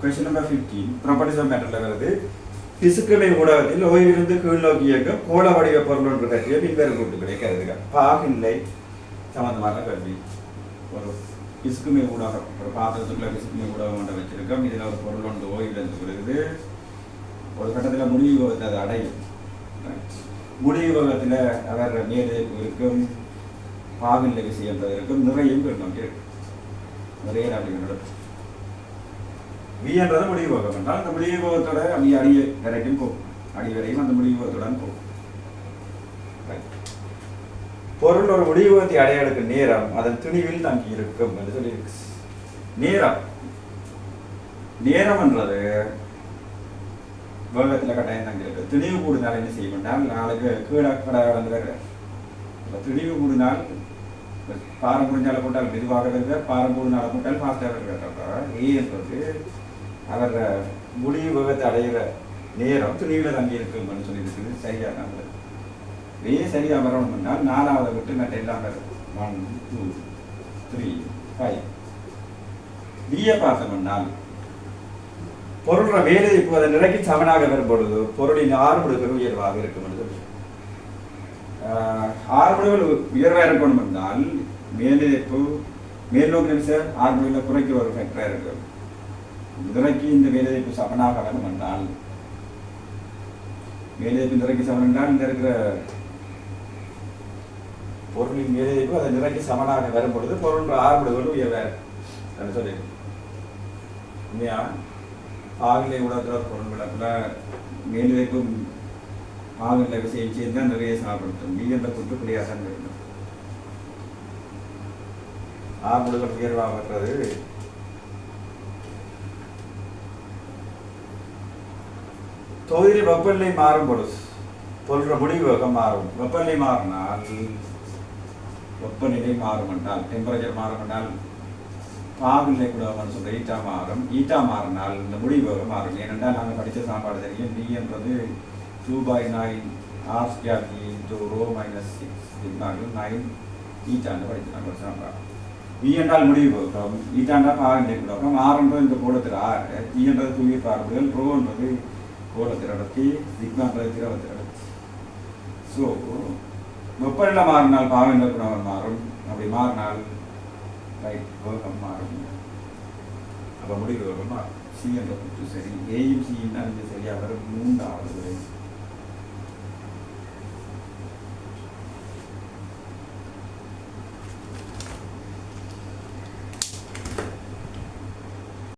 Question number 15. Properties of matter வருது. பிசுக்களை ஊடகத்தில் ஓய்விலிருந்து கீழ்நோக்கி இயக்கம் கோள வடிவ பொருள் ஒன்று பற்றிய பின்வரும் கூட்டுகளை கருதுக. பாகில்லை சம்பந்தமான கல்வி. ஒரு பிசுக்குமை ஊடகம், ஒரு பாத்திரத்துக்குள்ள பிசுக்குமை ஊடகம் ஒன்று வச்சிருக்கோம். இதில் ஒரு பொருள் ஒன்று ஓய்விலிருந்து வருது. ஒரு கட்டத்தில் முடிவு விபத்தை அது அடையும். முடிவு விபத்தில் அவர் மேலே இருக்கும், பாகில்லை விஷயம் இருக்கும், நிறையும் கீழ்நோக்கி இருக்கும். நிறைய அப்படிங்கிறது வின்றது முடிவு போகம் என்றால் அந்த முடிவு போகத்தோட அப்படி அடிய வரைக்கும் போகும். அடி வரையும் அந்த முடிவு போகத்துடன் போகும். பொருள் ஒரு முடிவு போகத்தை அடைய எடுக்கும் நேரம் அதன் துணிவில் தங்கி இருக்கும் என்று சொல்லி நேரம் நேரம் என்றது வேகத்தில் கட்டாயம் தங்கி இருக்கு. துணிவு கூடினால் என்ன செய்ய வேண்டாம், நாளைக்கு கீழே கடை வந்து வேறு துணிவு கூடினால் பாரம் முடிஞ்சால போட்டால் மெதுவாக வருவார், பாரம் கூடினால போட்டால் ஃபாஸ்டாக வருவார். என்றது அவர் முடிவு வேகத்தை அடைகிற நேரம் துணிவில் தங்கி இருக்கும்னு சொல்லியிருக்குது. சரியாக சரியாக வரணும்னால் நாலாவது விட்டு நான் எல்லாம் 1 2 3 5 பிஏ பார்த்தோம்னால் பொருளோட வேலை இப்போ அதை நிலைக்கு சமனாக வரும் பொழுது பொருளின் ஆறுமுடுகள் உயர்வாக இருக்கும் என்று சொல்லி ஆறுமுடுகள் உயர்வாக இருக்கணும் என்றால் மேலிழப்பு மேல்நோக்கி நிமிஷ ஆறுமுடுகளை குறைக்கிற ஒரு ஃபேக்டராக இருக்கும். நிறைக்கு இந்த வேலைவாய்ப்பு சமனாக வரும் என்றால் வேலைவாய்ப்பு நிறைக்கு சமன் என்றால் இந்த இருக்கிற பொருளின் வேலைவாய்ப்பு அதை நிறைக்கு சமனாக வரும் பொழுது பொருள் ஆறுபடுவது உயர்வார் சொல்லி உண்மையா ஆகிலே உடற்ற பொருள் விளக்குல வேலைவாய்ப்பும் ஆகில விஷயம் சேர்ந்தால் நிறைய சாப்பிடுத்தும் நீ என்ற குற்றப்படியாக தான் வேண்டும். ஆறுபடுகள் உயர்வாகிறது தொகுதியில் வெப்பநிலை மாறும் பொழுது பொருள் முடிவு வேகம் மாறும். வெப்பநிலை மாறினால் வெப்பநிலை மாறும் என்றால் டெம்பரேச்சர் மாறும் என்றால் பாகுநிலை கூட சொல்ற ஈட்டா மாறும். ஈட்டா மாறினால் இந்த முடிவு வேகம் மாறும். ஏனென்றால் நாங்கள் படித்த சாப்பாடு தெரியும். டி என்றது 2/9 r² into ρ - 6 9 ஈட்டான்னு படித்து நாங்கள் சாப்பாடு. வி என்றால் முடிவு வேகம், ஈட்டாண்டா பாகுநிலை கூட ஆறுன்றது இந்த கூடத்தில் 6, டி என்றது தூய பார்ப்புகள், ரோன்றது கோலத்தில் அடர்த்தி, சிக்மான்றது திரவத்தில் அடர்த்தி. ஸோ வெப்பநிலை மாறினால் பாவநிலை குணம் மாறும். அப்படி மாறினால் ரைட் வேகம் மாறும். அப்போ முடிவு வேகம் மாறும். சி என்ற கூற்று சரி. ஏயும் சியும் தான் இங்கே சரியாக வரும். 3வது